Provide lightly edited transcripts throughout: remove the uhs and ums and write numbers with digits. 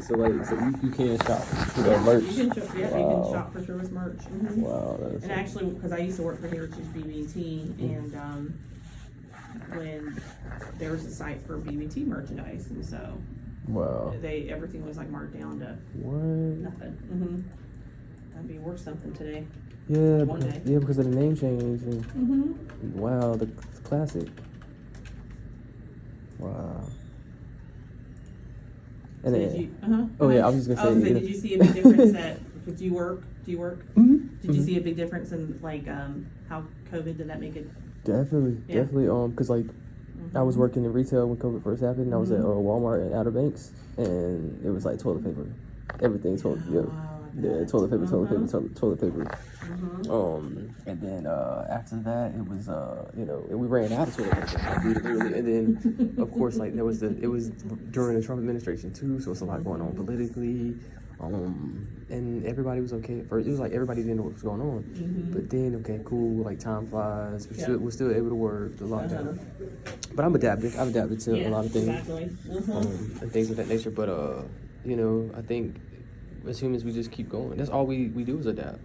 So you can shop for Yeah, merch. you can shop. Yeah, Wow. you can shop for sure with merch. Wow, that's And actually, because I used to work for Heritage BBT, and when there was a site for BBT merchandise, and so wow. everything was like marked down to What? nothing. That'd be worth something today. Yeah, One day. because of the name change. And, wow, the classic. Wow. And So then, did you, I was just gonna say. Did you see a big difference do you work? Do you work? Mm-hmm. Did you see a big difference in like how COVID did that make it? Definitely. Because like I was working in retail when COVID first happened. I was at Walmart and Outer Banks, and it was like toilet paper, everything toilet paper. And then after that, it was and we ran out of toilet paper, literally. And then of course, like it was during the Trump administration too, so it's a lot going on politically. And everybody was okay at first. It was like everybody didn't know what was going on. But then, okay, cool, like time flies. We're still able to work, the lockdown. But I'm adapted. I've adapted to a lot of things. Exactly. And things of that nature. But, I think as humans, we just keep going. That's all we do is adapt.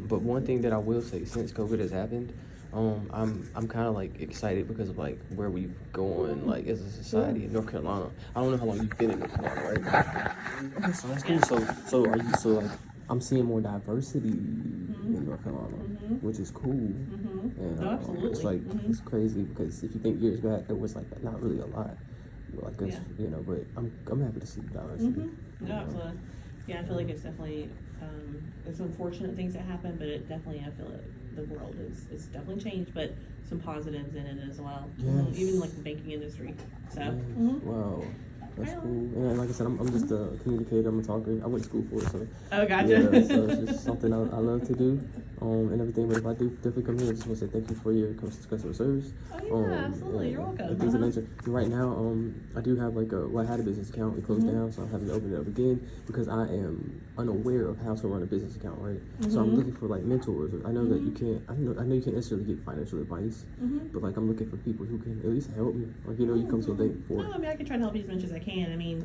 But one thing that I will say, since COVID has happened, I'm kind of like excited because of like where we've going like as a society in North Carolina. I don't know how long you've been in North Carolina, right? Okay, so that's cool. So like I'm seeing more diversity in North Carolina, which is cool. And Absolutely. it's like it's crazy because if you think years back, there was like not really a lot. Well, I guess but I'm happy to see the diversity. No, absolutely. Yeah, I feel like it's definitely it's unfortunate things that happen, but it definitely I feel like the world it's definitely changed, but some positives in it as well. Yes. Even like the banking industry. So wow. That's cool. And like I said, I'm just a communicator. I'm a talker. I went to school for it, so. Oh, gotcha. Yeah, so it's just something I love to do, and everything. But if I do definitely come here, I just want to say thank you for your customer service. Oh yeah, absolutely. You're welcome. And things of nature. And right now, I do have I had a business account. It closed down, so I'm having to open it up again because I am unaware of how to run a business account. Right. So I'm looking for like mentors. I know that you can't. I know you can't necessarily get financial advice, but like I'm looking for people who can at least help me. Like you come to a bank before. No, I mean I can try to help you as much as I can. I mean,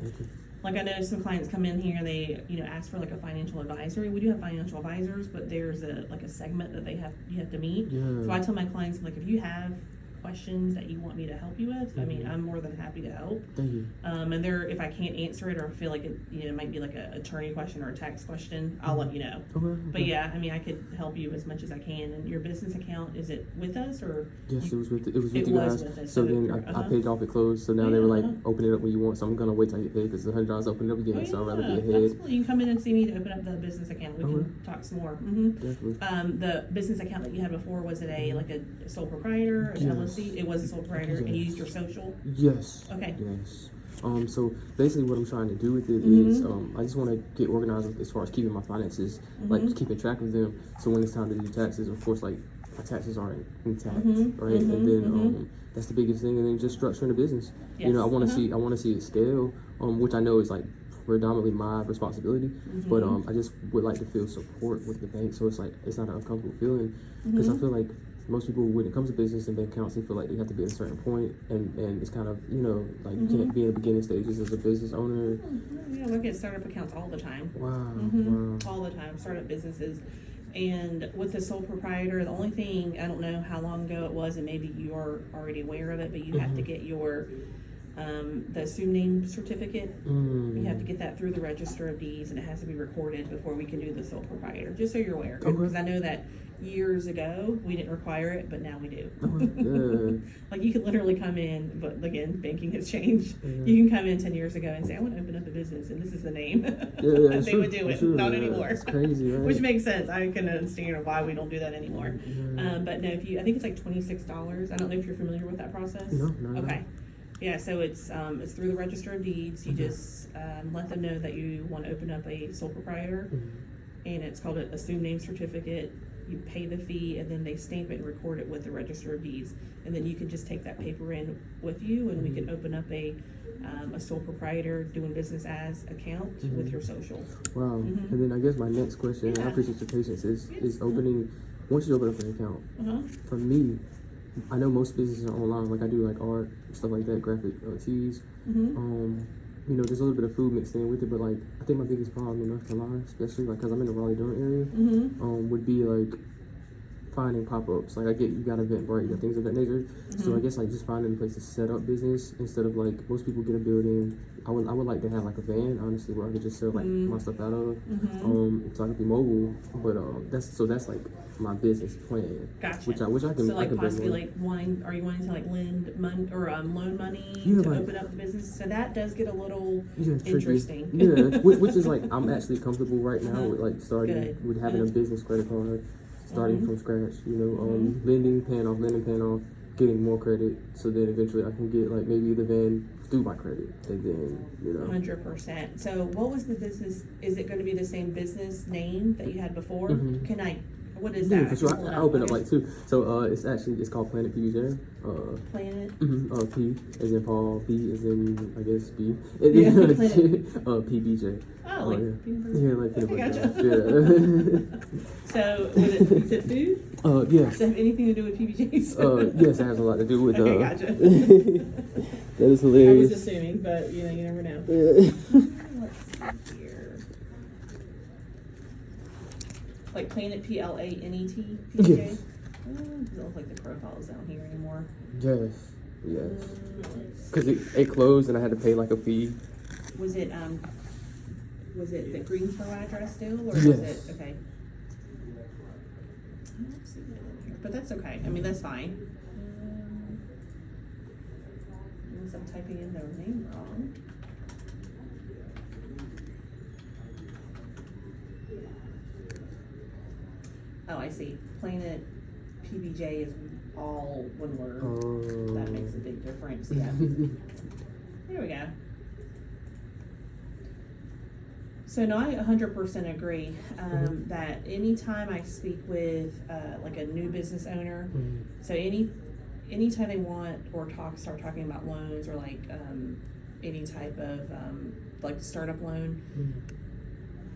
like I know some clients come in here, they ask for like a financial advisory. We do have financial advisors, but there's a segment that you have to meet. Yeah. So I tell my clients, like, if you have questions that you want me to help you with, I mean, I'm more than happy to help. Thank you. And if I can't answer it or feel like it might be like a attorney question or a tax question, I'll let you know. Okay. But yeah, I mean, I could help you as much as I can. And your business account, is it with us or? Yes, it was with you guys. With us. So then I paid off, it closed. So now they were like, open it up when you want. So I'm gonna wait till I get paid because $100 open it up again. So I'd rather be ahead. Absolutely. You can come in and see me to open up the business account. We can talk some more. Definitely. The business account that you had before, was it a sole proprietor, a LLC? It was a sole proprietor. And you used your social? Yes. Okay. Yes. So basically what I'm trying to do with it is I just want to get organized as far as keeping my finances, like keeping track of them. So when it's time to do taxes, of course, like my taxes aren't intact, right? And then that's the biggest thing. And then just structuring the business. Yes. I want to see it scale, which I know is like predominantly my responsibility, but I just would like to feel support with the bank, so it's like it's not an uncomfortable feeling because I feel like most people, when it comes to business and bank accounts, they feel like they have to be at a certain point, and it's kind of like you can't be in the beginning stages as a business owner. Yeah, look at startup accounts all the time. Wow. All the time, startup businesses. And with the sole proprietor, the only thing, I don't know how long ago it was, and maybe you're already aware of it, but you have to get your the assumed name certificate. You have to get that through the Register of Deeds, and it has to be recorded before we can do the sole proprietor, just so you're aware. Because I know that years ago we didn't require it, but now we do. Like you could literally come in, but again, banking has changed. You can come in 10 years ago and say, I want to open up a business, and this is the name. They would do it. Not anymore. It's crazy, right? Which makes sense. I can understand why we don't do that anymore. But no, I think it's like $26. I don't know if you're familiar with that process. No. Okay. Yeah, so it's through the Register of Deeds. You just let them know that you want to open up a sole proprietor, and it's called an assumed name certificate. You pay the fee, and then they stamp it and record it with the Register of Deeds, and then you can just take that paper in with you, and we can open up a sole proprietor doing business as account with your social. Wow. And then I guess my next question, and I appreciate your patience, is opening. Once you open up an account, for me, I know most businesses are online. Like I do like art, stuff like that, graphic tees. you know, there's a little bit of food mixed in with it, but like I think my biggest problem in North Carolina, especially like because I'm in the Raleigh-Durham area, would be like finding pop-ups. Like I get you got Eventbrite, you got things of that nature. So I guess like just finding a place to set up business instead of like most people get a building. I would like to have like a van, honestly, where I could just sell like my stuff out of, so I could be mobile. But that's like my business plan. Gotcha. Which I can. So like I can possibly build are you wanting to like lend money or loan money Yeah, to like- open up the business? So that does get a little tricky. interesting. Yeah, which is like I'm actually comfortable right now with like starting Good. with having a business credit card, starting from scratch. You know, lending, paying off, getting more credit, so then eventually I can get like maybe the van through my credit, and then 100%. So what was the business? Is it going to be the same business name that you had before? Can I? What is Yeah, that? for sure. I opened up like two. So it's called Planet PBJ. Planet. P as in Paul, B as in I guess B. Yeah, Planet. PBJ. Oh, like like peanut butter. gotcha. Yeah. So is it food? Yes. Does it have anything to do with PBJs? Yes, it has a lot to do with. Okay, gotcha. That is I hilarious. was assuming, but you never know. Yeah. Let's see here. Like Planet PLANET PBJ. Yes. Doesn't look like the profile is down here anymore. Yes. Let's Because it closed and I had to pay like a fee. Was it the Greensboro address still, or Yes. was it okay? I don't see that in here, but that's okay. I mean, that's fine. Unless I'm typing in their name wrong. Oh, I see. Planet PBJ is all one word. That makes a big difference. Yeah. There we go. So no, I 100% agree that anytime I speak with like a new business owner, so anytime they want or start talking about loans or like any type of like startup loan,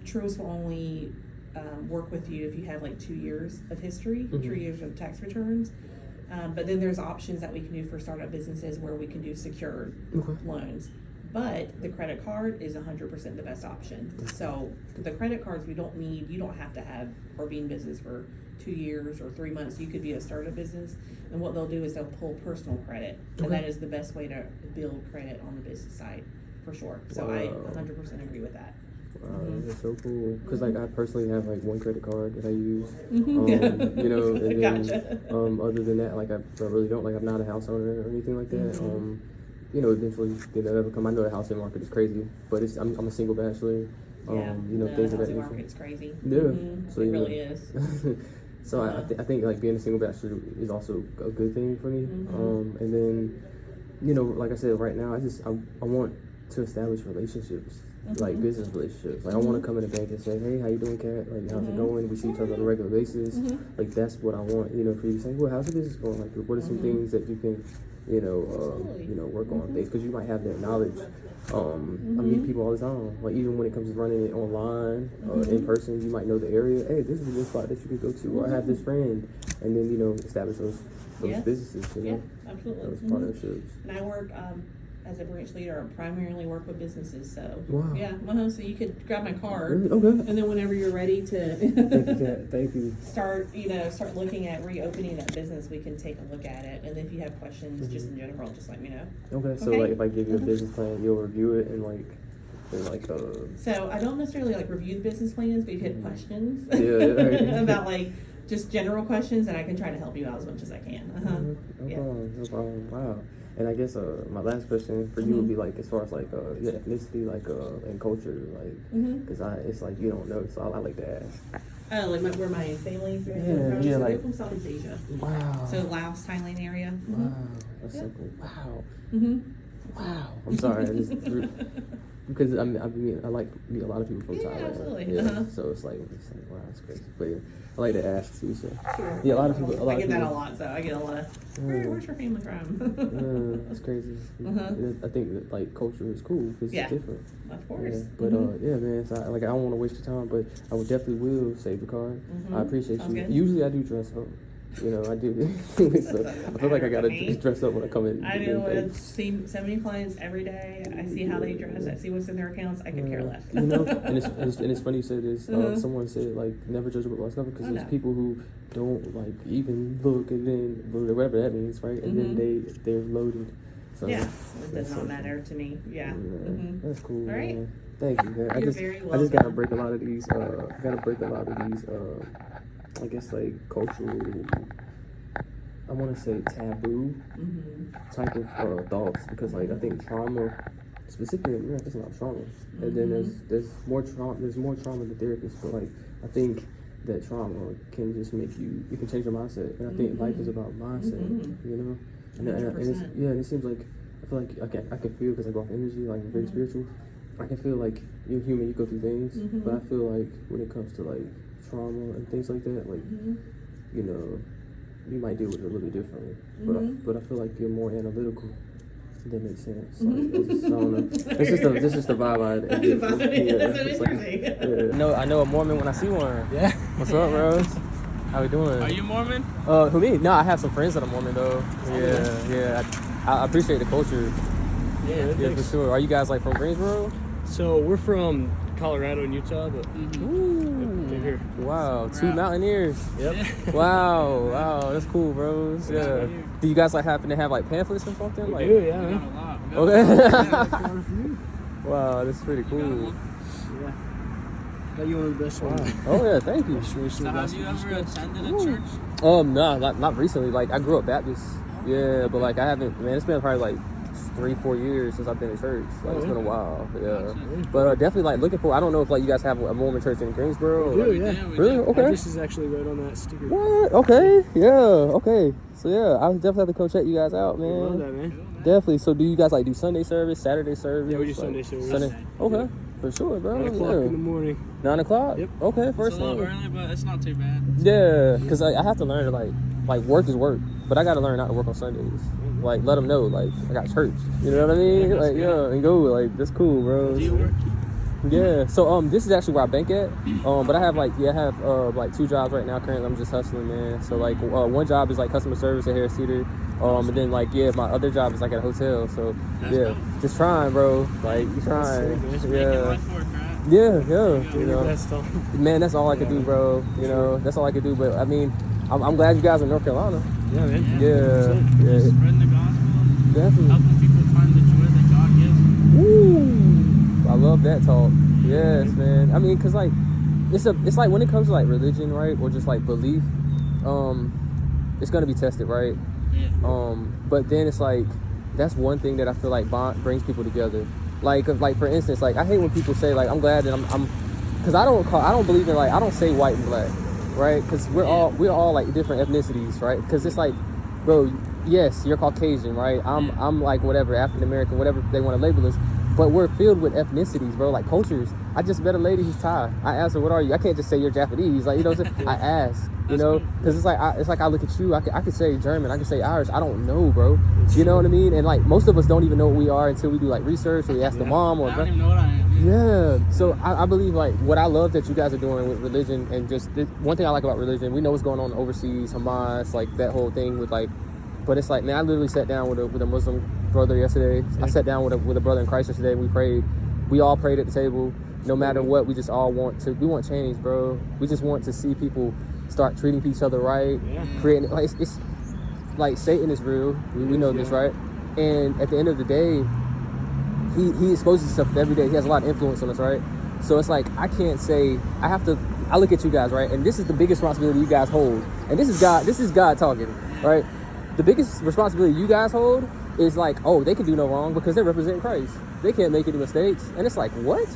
Truist will only work with you if you have like 2 years of history, 2 years of tax returns. But then there's options that we can do for startup businesses where we can do secured loans. But the credit card is 100% the best option. So the credit cards you don't have to have or be in business for 2 years or 3 months. You could be a startup business, and what they'll do is they'll pull personal credit, and that is the best way to build credit on the business side for sure. So I 100% agree with that. Wow, that's so cool. Because like I personally have like one credit card that I use. Yeah. You know, and then Gotcha. Other than that, like I really don't, like I'm not a house owner or anything like that. You know, eventually that'll come. I know the housing market is crazy, but I'm a single bachelor. Yeah, You know, the things of that housing nature. market's crazy. Yeah, so It you know. really is. So I think like being a single bachelor is also a good thing for me. And then, you know, like I said, right now I want to establish relationships, like business relationships. Like I want to come in the bank and say, hey, how you doing, Kat? Like how's it going? We see each other on a regular basis. Like that's what I want, you know, for you to say, well, how's the business going? Like what are some things that you can, you know, work on things, because you might have that knowledge. I meet people all the time. Like even when it comes to running it online, in person, you might know the area. Hey, this is a good spot that you could go to. Or I have this friend, and then you know establish those businesses. You know? Yeah, absolutely. Those partnerships. And I work as a branch leader. I primarily work with businesses. So Wow. yeah, so you could grab my card, Really? Okay. and then whenever you're ready to Thank you, Kat. Thank you. start looking at reopening that business, we can take a look at it. And if you have questions, just in general, just let me know. Okay. So Okay. like if I give you a business plan, you'll review it and like. So I don't necessarily like review the business plans, but if you have questions Yeah. about like just general questions, and I can try to help you out as much as I can. No problem. Wow. And I guess my last question for you would be like, as far as like your ethnicity, like and culture, like, because it's like you don't know, so I like to ask. Oh, like where my family's from? Yeah, So like- they're from Southeast Asia. Wow. So Laos, Thailand area. Wow. That's so cool. Wow. Mm-hmm. Wow. I'm sorry. I just because I like to meet a lot of people from Yeah, Thailand. absolutely. Yeah. So it's like wow, it's crazy. But yeah, I like to ask too. So Sure. yeah, a lot of people. I get that a lot, so I get a lot of, where's your family from? That's crazy. Uh-huh. I think that like culture is cool because Yeah. it's different. Of course. Yeah. But yeah, man. So I don't want to waste your time, but I would definitely will save the card. I appreciate Sounds you. good. Usually I do dress up. you know, I do. So I feel like I gotta dress up when I come in. I do see so many clients every day. I see how they dress. I see what's in their accounts. I could care less. You know, and it's funny you say this. Someone said like never judge a book by its cover because there's people who don't like even look and then whatever that means, right? And then they're loaded. So yeah, it does not matter to me. Yeah, that's cool. All right. Man. Thank you, man. You're very welcome. I just gotta break a lot of these. I guess like cultural. I want to say taboo type of thoughts because like I think trauma, specifically in America, there's a lot of trauma, and then there's more trauma than therapists. But like I think that trauma can just make you can change your mindset, and I think life is about mindset, you know. And it seems like I feel like I can feel because I go off energy, like I'm very spiritual. I can feel like you're human, you go through things, but I feel like when it comes to like trauma and things like that, like you know. You might deal with it a little bit differently, but I feel like you're more analytical. If that makes sense. Like, I don't know. It's just the vibe I get. That's like, interesting. I know a Mormon when I see one. Yeah. What's up, bros? How we doing? Are you Mormon? Who me? No, I have some friends that are Mormon though. Yeah. I appreciate the culture. Yeah, for sure. Are you guys like from Greensboro? So we're from Colorado and Utah, but they're here. Wow, two Mountaineers. Yep. Wow, that's cool, bros. Yeah. Do you guys like happen to have like pamphlets and something? We do, yeah. Man. Okay. Wow, that's pretty cool. Yeah. Got you one of the best ones. Oh yeah, thank you. So have you ever attended a church? No, not recently. Like I grew up Baptist. Yeah, but like I haven't. Man, it's been probably like 3-4 years since I've been in church. Like it's been a while. Yeah, but definitely like looking for. I don't know if like you guys have a Mormon church in Greensboro. We do, yeah. Really? Okay. This is actually right on that sticker. What? Okay. Yeah. Okay. So yeah, I definitely have to come check you guys out, man. I love that, man. Definitely. So do you guys like do Sunday service, Saturday service? Yeah, we do Sunday service. Sunday. Okay. For sure, bro. 9 o'clock in the morning. 9 o'clock? Yep. Okay, It's first a little early, but it's not too bad. Yeah, because I have to learn to like work is work, but I got to learn not to work on Sundays. Like let them know, like I got church. You know what I mean? Like and go like that's cool, bro. Do you work? Yeah. So this is actually where I bank at. But I have like 2 jobs right now. Currently, I'm just hustling, man. So like one job is like customer service at Harris Teeter. And then like my other job is like at a hotel. So just trying, bro. Like you trying. Life work, right? Yeah. You know, man, that's all I could do, bro. You know, that's all I could do. But I mean, I'm glad you guys are in North Carolina. Yeah, man. Yeah. Spreading the gospel. Definitely. Helping people find the joy that God gives them. Woo! I love that talk. Yes, man. I mean, cause like, it's like when it comes to like religion, right, or just like belief, it's gonna be tested, right? Yeah. But then it's like that's one thing that I feel like brings people together. Like for instance, like I hate when people say like I'm glad that I'm, cause I don't believe in like I don't say white and black, right? Cause we're all like different ethnicities, right? Cause it's like, bro, yes, you're Caucasian, right? I'm like whatever, African American, whatever they want to label us. But we're filled with ethnicities, bro, like cultures. I just met a lady who's Thai. I asked her, what are you? I can't just say you're Japanese. Like, you know what I'm saying? I ask, you know? Because it's like I look at you. I could say German. I could say Irish. I don't know, bro. You know what I mean? And, like, most of us don't even know what we are until we do, like, research or we ask the mom. Or I don't even know what I am. Yeah. So I believe, like, what I love that you guys are doing with religion and just one thing I like about religion, we know what's going on overseas, Hamas, like, that whole thing with, like, but it's like, man, I literally sat down with a Muslim brother yesterday. I sat down with a brother in Christ yesterday. We prayed. We all prayed at the table. No matter what, we just all want change, bro. We just want to see people start treating each other right, creating like it's like Satan is real. We know this, right? And at the end of the day, he exposes himself every day. He has a lot of influence on us, right? So it's like I can't say I look at you guys, right? And this is the biggest responsibility you guys hold. And this is God talking, right? The biggest responsibility you guys hold is like, oh, they can do no wrong because they're representing Christ. They can't make any mistakes. And it's like, what?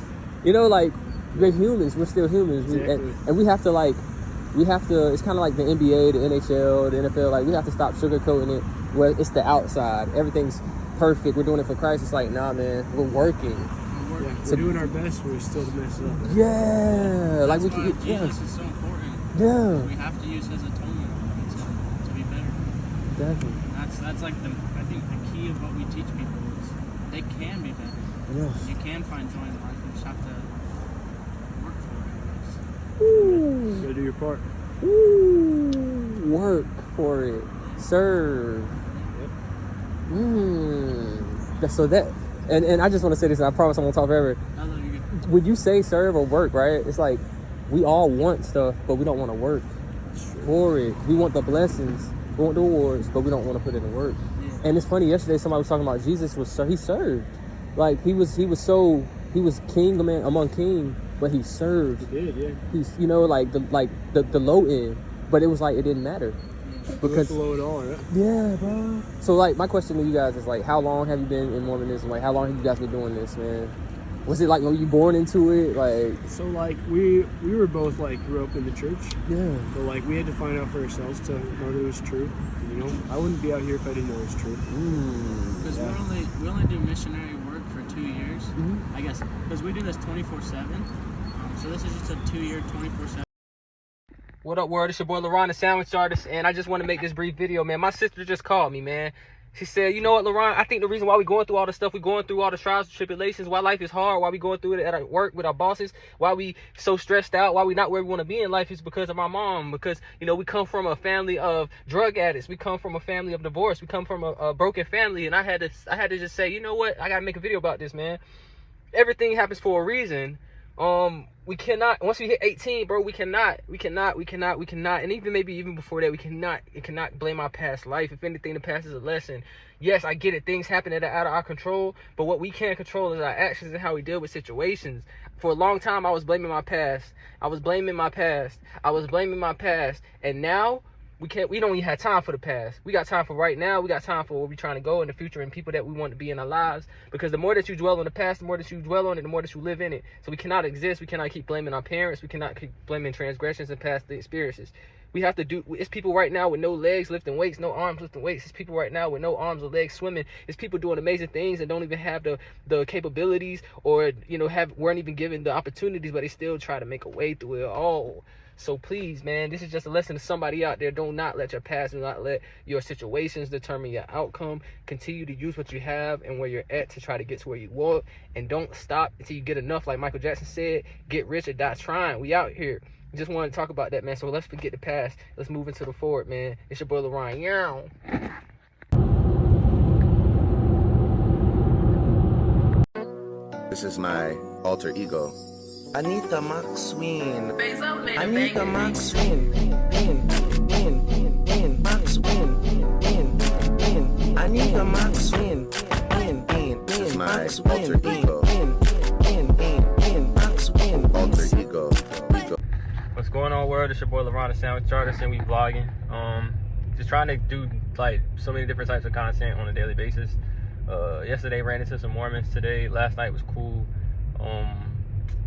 You know, like, we're humans. We're still humans. Exactly. And we have to, it's kind of like the NBA, the NHL, the NFL. Like, we have to stop sugarcoating it where it's the outside. Everything's perfect. We're doing it for Christ. It's like, nah, man, we're working. Yeah, we're doing our best, but we still mess up. Yeah. Like, That's why Jesus is so important. Yeah. We have to use his atonement to be better. Definitely. That's like I think the key of what we teach people is they can be better. Yes. You can find joy in life. You just have to work for it. Ooh. Go do your part. Ooh. Work. for it. Serve. So that, and I just want to say this, and I promise I won't talk forever. When you say serve or work, right? It's like we all want stuff, but we don't want to work for it. We want the blessings, we want the rewards, but we don't want to put in the work. And it's funny. Yesterday, somebody was talking about Jesus he served, like he was king among king, but he served. He did, yeah. He's like the low end, but it was like it didn't matter. Because below it all, right? Yeah, bro. So like my question to you guys is like, how long have you been in Mormonism? Like, how long have you guys been doing this, man? Was it like when you born into it? Like, so like we were both like grew up in the church. Yeah. But like we had to find out for ourselves to know that it was true. You know, I wouldn't be out here if I didn't know it was true. Because we only do missionary work for 2 years, I guess. Because we do this 24/7. So this is just a 2-year 24/7. What up, world? It's your boy LaRon, the sandwich artist, and I just want to make this brief video, man. My sister just called me, man. She said, you know what, LaRon, I think the reason why we're going through all the stuff, we're going through all the trials and tribulations, why life is hard, why we going through it at our work with our bosses, why we so stressed out, why we not where we want to be in life is because of our mom. Because, we come from a family of drug addicts. We come from a family of divorce. We come from a broken family. And I had to just say, you know what, I got to make a video about this, man. Everything happens for a reason. We cannot, once we hit 18, bro, we cannot, and even before that, it cannot blame our past life. If anything, the past is a lesson. Yes, I get it, things happen that are out of our control, but what we can control is our actions and how we deal with situations. For a long time, I was blaming my past, and now, we don't even have time for the past. We got time for right now. We got time for where we're trying to go in the future and people that we want to be in our lives. Because the more that you dwell on the past, the more that you dwell on it, the more that you live in it. So we cannot exist. We cannot keep blaming our parents. We cannot keep blaming transgressions and past experiences. We have to do, it's people right now with no legs lifting weights, no arms lifting weights. It's people right now with no arms or legs swimming. It's people doing amazing things and don't even have the capabilities or, weren't even given the opportunities, but they still try to make a way through it all. So please, man, this is just a lesson to somebody out there. Do not let your past, do not let your situations determine your outcome. Continue to use what you have and where you're at to try to get to where you want. And don't stop until you get enough. Like Michael Jackson said, get rich or die trying. We out here. Just wanted to talk about that, man. So let's forget the past. Let's move into the forward, man. It's your boy LaRon. Yow. This is my alter ego. Anita Maxwin. Anita Maxwin. Anita Maxwin. This is my alter ego. Alter ego. What's going on, world? It's your boy LaRon, the sandwich artist, and we vlogging. Just trying to do like so many different types of content on a daily basis. Yesterday ran into some Mormons. Today, last night was cool.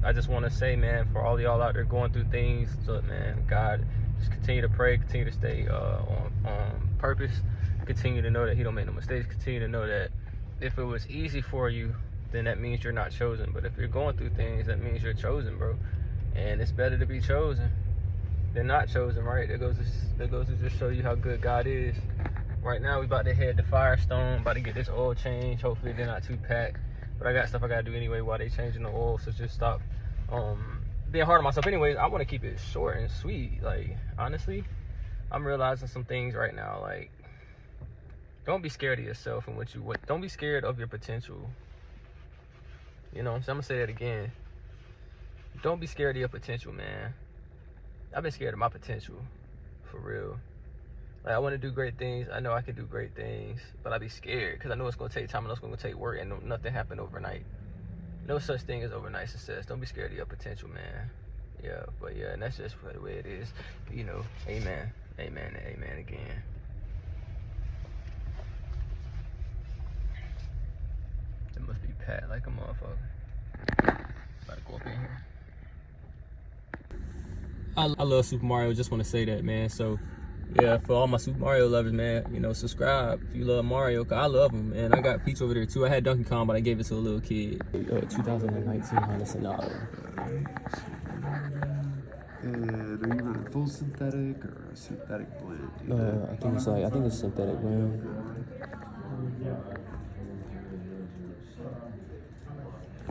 I just want to say, man, for all of y'all out there going through things, look, man, God, just continue to pray, continue to stay on purpose, continue to know that He don't make no mistakes, continue to know that if it was easy for you, then that means you're not chosen. But if you're going through things, that means you're chosen, bro. And it's better to be chosen than not chosen, right? That goes to just show you how good God is. Right now, we about to head to Firestone, about to get this oil change. Hopefully, they're not too packed. But I got stuff I gotta do anyway while they changing the oil, so just stop being hard on myself. Anyways, I want to keep it short and sweet. Like, honestly, I'm realizing some things right now. Like, don't be scared of yourself and don't be scared of your potential. You know what I'm saying? I'm gonna say that again. Don't be scared of your potential, man. I've been scared of my potential, for real. Like, I want to do great things. I know I can do great things, but I be scared because I know it's going to take time and it's going to take work, and nothing happened overnight. No such thing as overnight success. Don't be scared of your potential, man. Yeah, but yeah, and that's just the way it is. Amen. Amen and amen again. It must be packed like a motherfucker. About to go up in here. I love Super Mario. Just want to say that, man. So yeah, for all my Super Mario lovers, man, subscribe if you love Mario, cause I love him, and I got Peach over there too. I had Donkey Kong, but I gave it to a little kid. 2019 Honda Sonata. And are you running full synthetic or a synthetic blend? I think it's synthetic blend.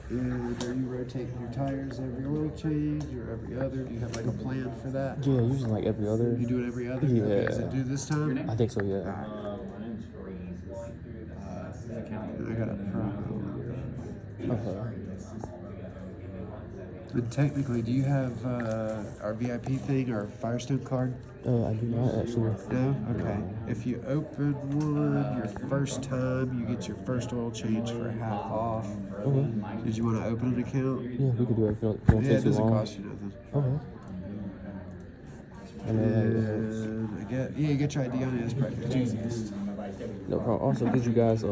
And are you rotating your tires every oil change or every other? Do you have like a plan for that? Yeah, usually like every other. You do it every other? Yeah. Okay, is it due this time? I think so, yeah. I got a problem. Uh-huh. And technically, do you have our VIP thing, our Firestone card? I do not actually. No? Okay. If you open one your first time, you get your first oil change for half off. Okay. Did you want to open an account? Yeah, we could do it if it don't Yeah, take it too doesn't long. cost you nothing. Okay. And And I get, yeah, you get your ID on it. It's probably the easiest. no problem. Also, could you guys